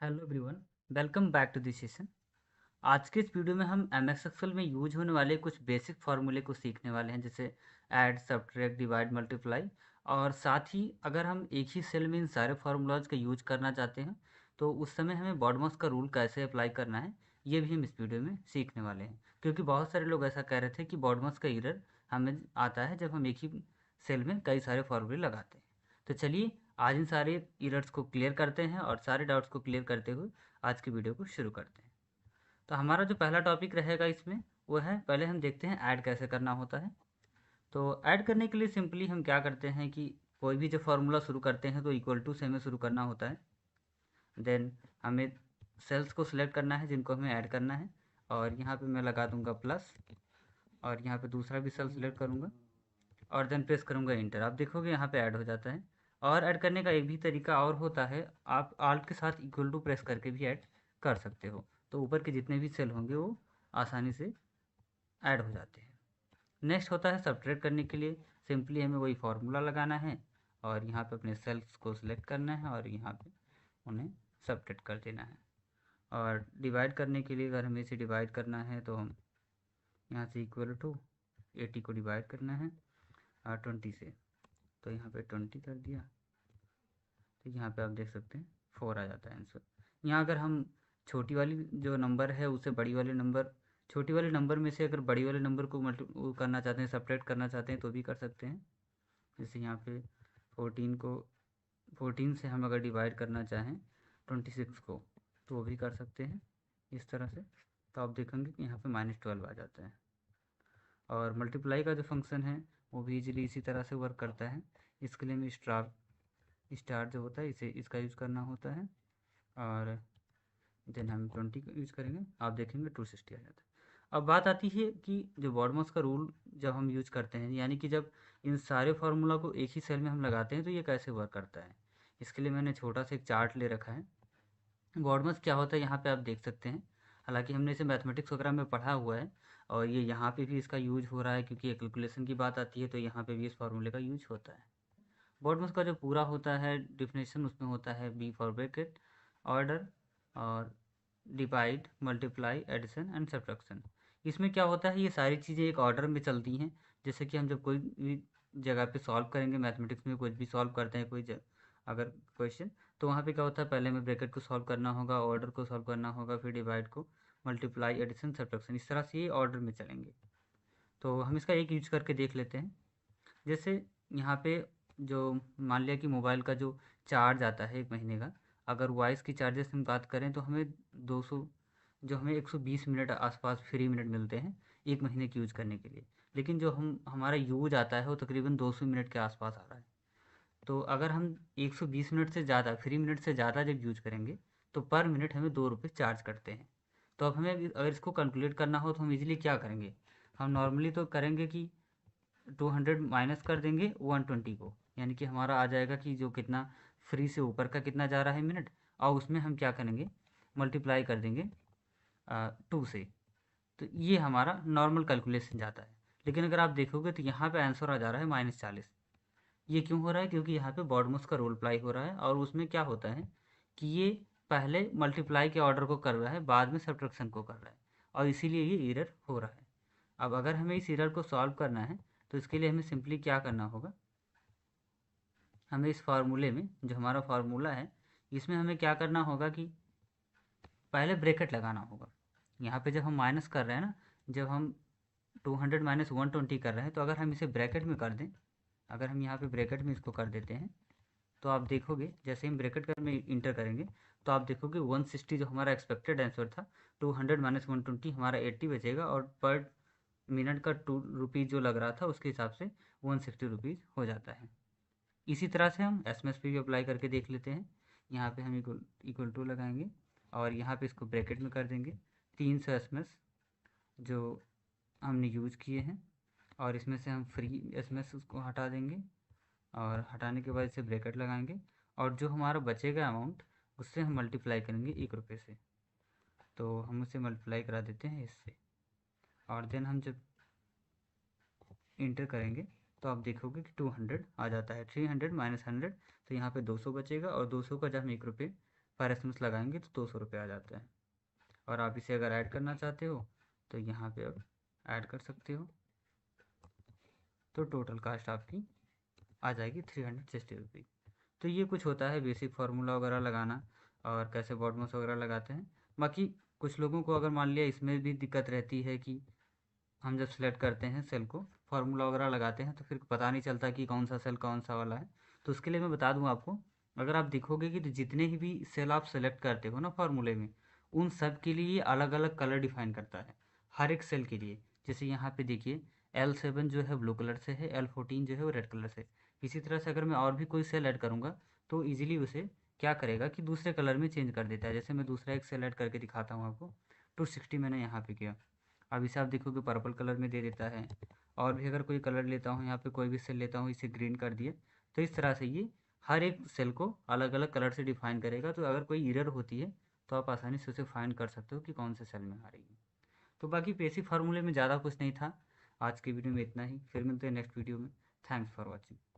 Hello everyone, welcome back to this session. आज के इस वीडियो में हम एमएस एक्सेल में यूज होने वाले कुछ बेसिक फार्मूले को सीखने वाले हैं, जैसे ऐड, सब्ट्रैक्ट, डिवाइड, मल्टीप्लाई। और साथ ही अगर हम एक ही सेल में इन सारे फार्मूलाज का यूज करना चाहते हैं तो उस समय हमें बॉडमॉस का रूल कैसे अप्लाई करना है, ये भी हम इस वीडियो में सीखने वाले हैं। क्योंकि बहुत सारे लोग ऐसा कह रहे थे कि बॉडमॉस का एरर हमें आता है जब हम एक ही सेल में कई सारे फार्मूले लगाते हैं। तो चलिए आज इन सारे एरर्स को क्लियर करते हैं और सारे डाउट्स को क्लियर करते हुए आज की वीडियो को शुरू करते हैं। तो हमारा जो पहला टॉपिक रहेगा इसमें वो है, पहले हम देखते हैं ऐड कैसे करना होता है। तो ऐड करने के लिए सिंपली हम क्या करते हैं कि कोई भी जब फार्मूला शुरू करते हैं तो इक्वल टू से हमें शुरू करना होता है। देन हमें सेल्स को सिलेक्ट करना है जिनको हमें ऐड करना है, और यहाँ पे मैं लगा दूंगा प्लस, और यहाँ पे दूसरा भी सेल सिलेक्ट करूँगा और देन प्रेस करूँगा इंटर। आप देखोगे यहाँ पे ऐड हो जाता है। और ऐड करने का एक भी तरीका और होता है, आप आल्ट के साथ इक्वल टू प्रेस करके भी ऐड कर सकते हो, तो ऊपर के जितने भी सेल होंगे वो आसानी से ऐड हो जाते हैं। नेक्स्ट होता है सब्ट्रैक्ट करने के लिए, सिंपली हमें वही फार्मूला लगाना है और यहाँ पे अपने सेल्स को सिलेक्ट करना है और यहाँ पे उन्हें सब्ट्रैक्ट कर देना है। और डिवाइड करने के लिए अगर हमें इसे डिवाइड करना है तो हम यहाँ से इक्वल टू 80 को डिवाइड करना है 20 से, तो यहाँ पे 20 कर दिया। तो यहाँ पे आप देख सकते हैं 4 आ जाता है आंसर। यहाँ अगर हम छोटी वाली जो नंबर है उसे बड़ी वाले नंबर, छोटी वाले नंबर में से अगर बड़ी वाले नंबर को वो करना चाहते हैं, सब्ट्रैक्ट करना चाहते हैं तो भी कर सकते हैं। जैसे यहाँ पे 14 को 14 से हम अगर डिवाइड करना चाहें 26 को तो वो भी कर सकते हैं इस तरह से। तो आप देखेंगे कि यहाँ पे -12 आ जाता है। और मल्टीप्लाई का जो फंक्शन है वो भी इजीली इसी तरह से वर्क करता है। इसके लिए हमें स्टार जो होता है इसे इसका यूज़ करना होता है, और देन हम 20 का यूज़ करेंगे, आप देखेंगे 260 आ जाता है। अब बात आती है कि जो बॉडमॉस का रूल जब हम यूज़ करते हैं, यानी कि जब इन सारे फार्मूला को एक ही सेल में हम लगाते हैं तो ये कैसे वर्क करता है। इसके लिए मैंने छोटा सा एक चार्ट ले रखा है। बॉडमॉस क्या होता है यहाँ पे आप देख सकते हैं। हालांकि हमने इसे मैथमेटिक्स वगैरह में पढ़ा हुआ है और ये यहाँ पे भी इसका यूज हो रहा है, क्योंकि एक कैलकुलेशन की बात आती है तो यहाँ पे भी इस फार्मूले का यूज होता है। बॉडमॉस का जो पूरा होता है डिफिनेशन, उसमें होता है बी फॉर ब्रैकेट, ऑर्डर, और divide, multiply, addition and subtraction. इसमें क्या होता है, ये सारी चीज़ें एक ऑर्डर में चलती हैं। जैसे कि हम जब कोई भी जगह पे सॉल्व करेंगे, मैथमेटिक्स में कुछ भी सॉल्व करते हैं अगर क्वेश्चन, तो वहाँ पे क्या होता है, पहले हमें ब्रैकेट को सॉल्व करना होगा, ऑर्डर को सॉल्व करना होगा, फिर डिवाइड को, मल्टीप्लाई, एडिशन, सब्ट्रैक्शन, इस तरह से ये ऑर्डर में चलेंगे। तो हम इसका एक यूज करके देख लेते हैं। जैसे यहाँ पे जो मान लिया कि मोबाइल का जो चार्ज आता है 1 महीने का, अगर वॉइस की चार्जेस हम बात करें तो हमें 200, जो हमें 120 मिनट आसपास फ्री मिनट मिलते हैं 1 महीने की यूज़ करने के लिए। लेकिन जो हमारा यूज आता है वो तकरीबन 200 मिनट के आसपास आ रहा है। तो अगर हम 120 मिनट से ज़्यादा, फ्री मिनट से ज़्यादा जब यूज करेंगे तो पर मिनट हमें 2 रुपये चार्ज करते हैं। तो अब हमें अगर इसको कैलकुलेट करना हो तो हम इजीली क्या करेंगे, हम नॉर्मली तो करेंगे कि 200 माइनस कर देंगे 120 को, यानी कि हमारा आ जाएगा कि जो कितना फ्री से ऊपर का कितना जा रहा है मिनट, और उसमें हम क्या करेंगे, मल्टीप्लाई कर देंगे 2 से। तो ये हमारा नॉर्मल कैलकुलेशन जाता है। लेकिन अगर आप देखोगे तो यहाँ पे आंसर आ जा रहा है -40। ये क्यों हो रहा है, क्योंकि यहाँ पे बॉडमॉस का रोल अप्लाई हो रहा है और उसमें क्या होता है कि ये पहले मल्टीप्लाई के ऑर्डर को कर रहा है, बाद में सब्ट्रैक्शन को कर रहा है, और इसीलिए ये एरर हो रहा है। अब अगर हमें इस एरर को सॉल्व करना है तो इसके लिए हमें सिंपली क्या करना होगा, हमें इस फार्मूले में, जो हमारा फार्मूला है, इसमें हमें क्या करना होगा कि पहले ब्रैकेट लगाना होगा। यहाँ पे जब हम माइनस कर रहे हैं ना, जब हम 200 माइनस 120 कर रहे हैं, तो अगर हम इसे ब्रैकेट में कर दें, अगर हम यहाँ पे ब्रैकेट में इसको कर देते हैं, तो आप देखोगे जैसे हम ब्रैकेट कर में इंटर करेंगे तो आप देखोगे 160 जो हमारा एक्सपेक्टेड आंसर था, 200 माइनस 120 हमारा 80 बचेगा, और पर मिनट का 2 रुपीज़ जो लग रहा था उसके हिसाब से 160 रुपीज़ हो जाता है। इसी तरह से हम एस एम एस पे भी अप्लाई करके देख लेते हैं। यहाँ पे हम इक्वल टू लगाएंगे और यहाँ पे इसको ब्रैकेट में कर देंगे 300 एस एम एस जो हमने यूज़ किए हैं, और इसमें से हम फ्री एस एम एस उसको हटा देंगे, और हटाने के बाद इसे ब्रैकेट लगाएंगे, और जो हमारा बचेगा अमाउंट उससे हम मल्टीप्लाई करेंगे 1 रुपये से। तो हम उसे मल्टीप्लाई करा देते हैं इससे, और देन हम जब इंटर करेंगे तो आप देखोगे कि 200 आ जाता है, 300 माइनस 100, तो यहाँ पे 200 बचेगा, और 200 का जब हम 1 रुपये पर SMS लगाएंगे तो 200 रुपये आ जाते हैं। और आप इसे अगर ऐड करना चाहते हो तो यहाँ पे अब ऐड कर सकते हो, तो टोटल कास्ट आपकी आ जाएगी 360 रुपी। तो ये कुछ होता है बेसिक फार्मूला वगैरह लगाना और कैसे बॉडमोस वगैरह लगाते हैं। बाकी कुछ लोगों को अगर मान लिया इसमें भी दिक्कत रहती है कि हम जब सेलेक्ट करते हैं सेल को, फार्मूला वगैरह लगाते हैं, तो फिर पता नहीं चलता कि कौन सा सेल कौन सा वाला है। तो उसके लिए मैं बता दूं आपको, अगर आप देखोगे कि जितने ही भी सेल आप सेलेक्ट करते हो ना फार्मूले में, उन सब के लिए अलग अलग कलर डिफाइन करता है हर एक सेल के लिए। जैसे यहाँ पे देखिए L7 जो है ब्लू कलर से है, L14 जो है वो रेड कलर से। इसी तरह से अगर मैं और भी कोई सेल ऐड करूँगा तो ईजिली उसे क्या करेगा कि दूसरे कलर में चेंज कर देता है। जैसे मैं दूसरा एक सेल ऐड करके दिखाता हूँ आपको, 260 मैंने यहाँ पे किया, अब इसे आप देखोगे पर्पल कलर में दे देता है। और भी अगर कोई कलर लेता हूँ, यहाँ पे कोई भी सेल लेता हूँ, इसे ग्रीन कर दिए, तो इस तरह से ये हर एक सेल को अलग अलग कलर से डिफाइन करेगा। तो अगर कोई एरर होती है तो आप आसानी से उसे फाइंड कर सकते हो कि कौन से सेल में आ रही है। तो बाकी बेसिक फार्मूले में ज़्यादा कुछ नहीं था। आज की वीडियो में इतना ही, फिर मिलते हैं नेक्स्ट वीडियो में। Thanks for watching.